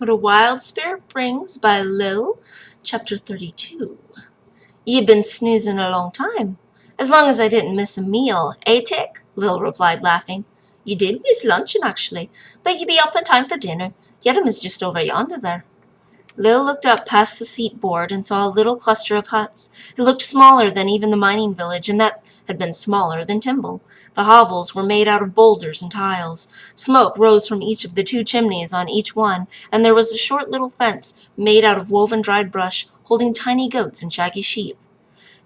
What a Wild Spirit Brings by Lil, Chapter 32. You've been snoozing a long time. As long as I didn't miss a meal, eh, Tick? Lil replied, laughing. You did miss luncheon, actually, but you be up in time for dinner. Yedem is just over yonder there. Lil looked up past the seat board and saw a little cluster of huts. It looked smaller than even the mining village, and that had been smaller than Timble. The hovels were made out of boulders and tiles. Smoke rose from each of the two chimneys on each one, and there was a short little fence made out of woven dried brush, holding tiny goats and shaggy sheep.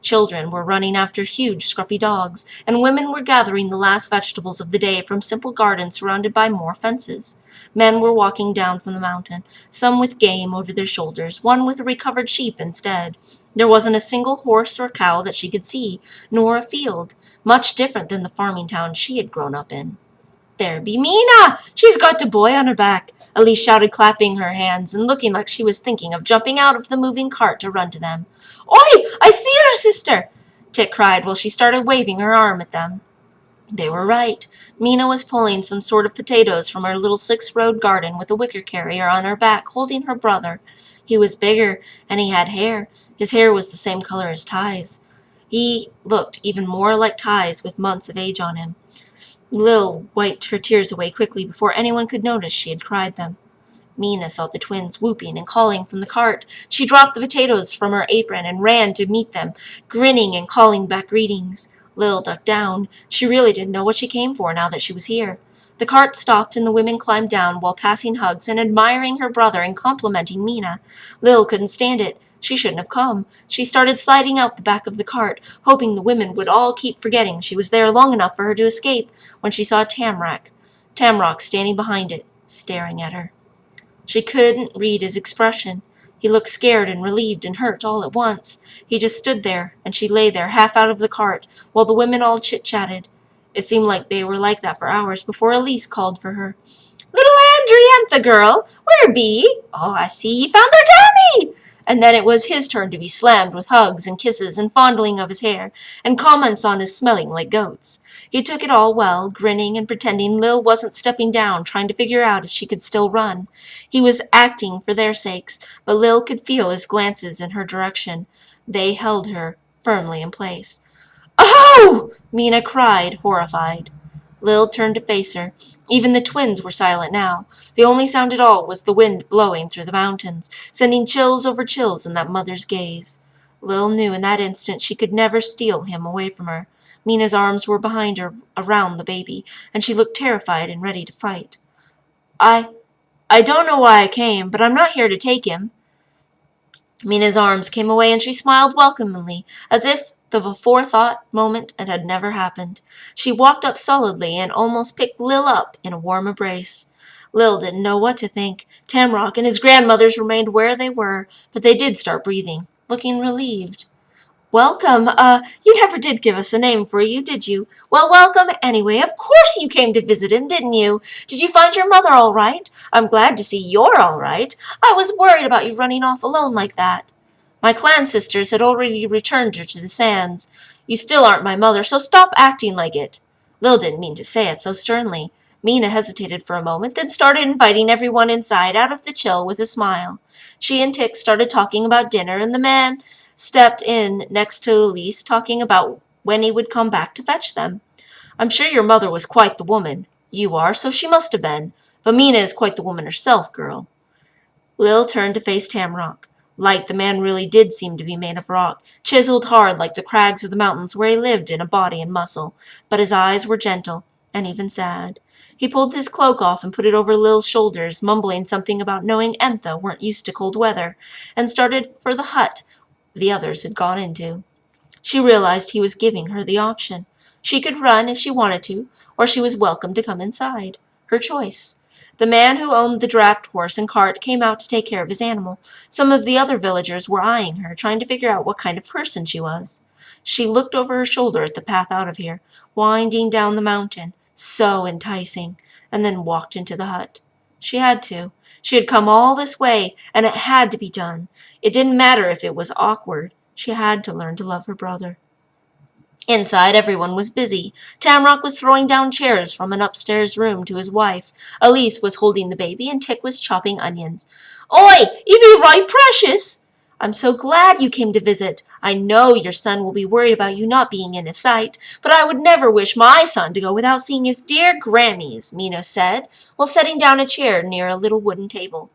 Children were running after huge, scruffy dogs, and women were gathering the last vegetables of the day from simple gardens surrounded by more fences. Men were walking down from the mountain, some with game over their shoulders, one with a recovered sheep instead. There wasn't a single horse or cow that she could see, nor a field, much different than the farming town she had grown up in. There be Mina! She's got the boy on her back, Elise shouted, clapping her hands and looking like she was thinking of jumping out of the moving cart to run to them. Oi! I see her, sister! Tick cried while she started waving her arm at them. They were right. Mina was pulling some sort of potatoes from her little 6-rowed garden with a wicker carrier on her back, holding her brother. He was bigger, and he had hair. His hair was the same color as Ty's. He looked even more like Ty's with months of age on him. Lil wiped her tears away quickly before anyone could notice she had cried them. Mina saw the twins whooping and calling from the cart. She dropped the potatoes from her apron and ran to meet them, grinning and calling back greetings. Lil ducked down. She really didn't know what she came for now that she was here. The cart stopped and the women climbed down while passing hugs and admiring her brother and complimenting Mina. Lil couldn't stand it. She shouldn't have come. She started sliding out the back of the cart, hoping the women would all keep forgetting she was there long enough for her to escape, when she saw Tamrock standing behind it, staring at her. She couldn't read his expression. He looked scared and relieved and hurt all at once. He just stood there, and she lay there half out of the cart, while the women all chit-chatted. It seemed like they were like that for hours before Elise called for her. Little Andriantha girl, where be? Oh, I see ye found her Tammy! And then it was his turn to be slammed with hugs and kisses and fondling of his hair, and comments on his smelling like goats. He took it all well, grinning and pretending Lil wasn't stepping down, trying to figure out if she could still run. He was acting for their sakes, but Lil could feel his glances in her direction. They held her firmly in place. Oh! Mina cried, horrified. Lil turned to face her. Even the twins were silent now. The only sound at all was the wind blowing through the mountains, sending chills over chills in that mother's gaze. Lil knew in that instant she could never steal him away from her. Mina's arms were behind her, around the baby, and she looked terrified and ready to fight. I don't know why I came, but I'm not here to take him. Mina's arms came away and she smiled welcomingly, as if the forethought moment it had never happened. She walked up solidly and almost picked Lil up in a warm embrace. Lil didn't know what to think. Tamrock and his grandmothers remained where they were, but they did start breathing, looking relieved. Welcome. You never did give us a name for you, did you? Well, welcome anyway. Of course you came to visit him, didn't you? Did you find your mother all right? I'm glad to see you're all right. I was worried about you running off alone like that. My clan sisters had already returned her to the sands. You still aren't my mother, so stop acting like it. Lil didn't mean to say it so sternly. Mina hesitated for a moment, then started inviting everyone inside out of the chill with a smile. She and Tick started talking about dinner, and the man stepped in next to Elise, talking about when he would come back to fetch them. I'm sure your mother was quite the woman. You are, so she must have been. But Mina is quite the woman herself, girl. Lil turned to face Tamrock. Light, the man really did seem to be made of rock, chiseled hard like the crags of the mountains where he lived in a body and muscle, but his eyes were gentle and even sad. He pulled his cloak off and put it over Lil's shoulders, mumbling something about knowing Entha weren't used to cold weather, and started for the hut the others had gone into. She realized he was giving her the option. She could run if she wanted to, or she was welcome to come inside. Her choice. The man who owned the draft horse and cart came out to take care of his animal. Some of the other villagers were eyeing her, trying to figure out what kind of person she was. She looked over her shoulder at the path out of here, winding down the mountain, so enticing, and then walked into the hut. She had to. She had come all this way, and it had to be done. It didn't matter if it was awkward. She had to learn to love her brother. Inside, everyone was busy. Tamrock was throwing down chairs from an upstairs room to his wife. Elise was holding the baby, and Tick was chopping onions. Oi, you be right precious! I'm so glad you came to visit. I know your son will be worried about you not being in his sight, but I would never wish my son to go without seeing his dear Grammys, Mina said, while setting down a chair near a little wooden table.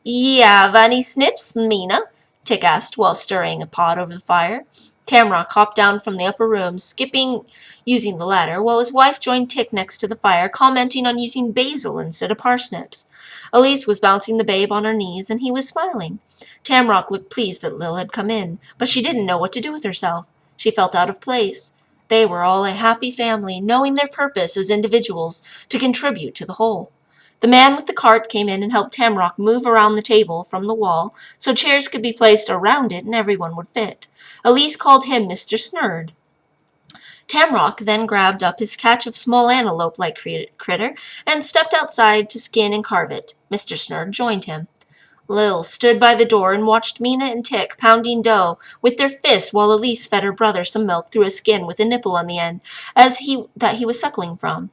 "Ya have any snips, Mina?" Tick asked while stirring a pot over the fire. Tamrock hopped down from the upper room, skipping using the ladder, while his wife joined Tick next to the fire, commenting on using basil instead of parsnips. Elise was bouncing the babe on her knees, and he was smiling. Tamrock looked pleased that Lil had come in, but she didn't know what to do with herself. She felt out of place. They were all a happy family, knowing their purpose as individuals to contribute to the whole. The man with the cart came in and helped Tamrock move around the table from the wall so chairs could be placed around it and everyone would fit. Elise called him Mr. Snurd. Tamrock then grabbed up his catch of small antelope-like critter and stepped outside to skin and carve it. Mr. Snurd joined him. Lil stood by the door and watched Mina and Tick pounding dough with their fists while Elise fed her brother some milk through a skin with a nipple on the end that he was suckling from.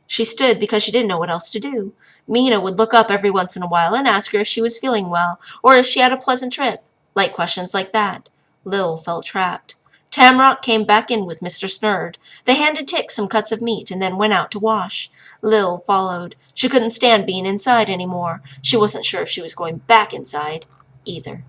She stood because she didn't know what else to do. Mina would look up every once in a while and ask her if she was feeling well, or if she had a pleasant trip. Light questions like that. Lil felt trapped. Tamrock came back in with Mr. Snurd. They handed Tick some cuts of meat and then went out to wash. Lil followed. She couldn't stand being inside any more. She wasn't sure if she was going back inside either.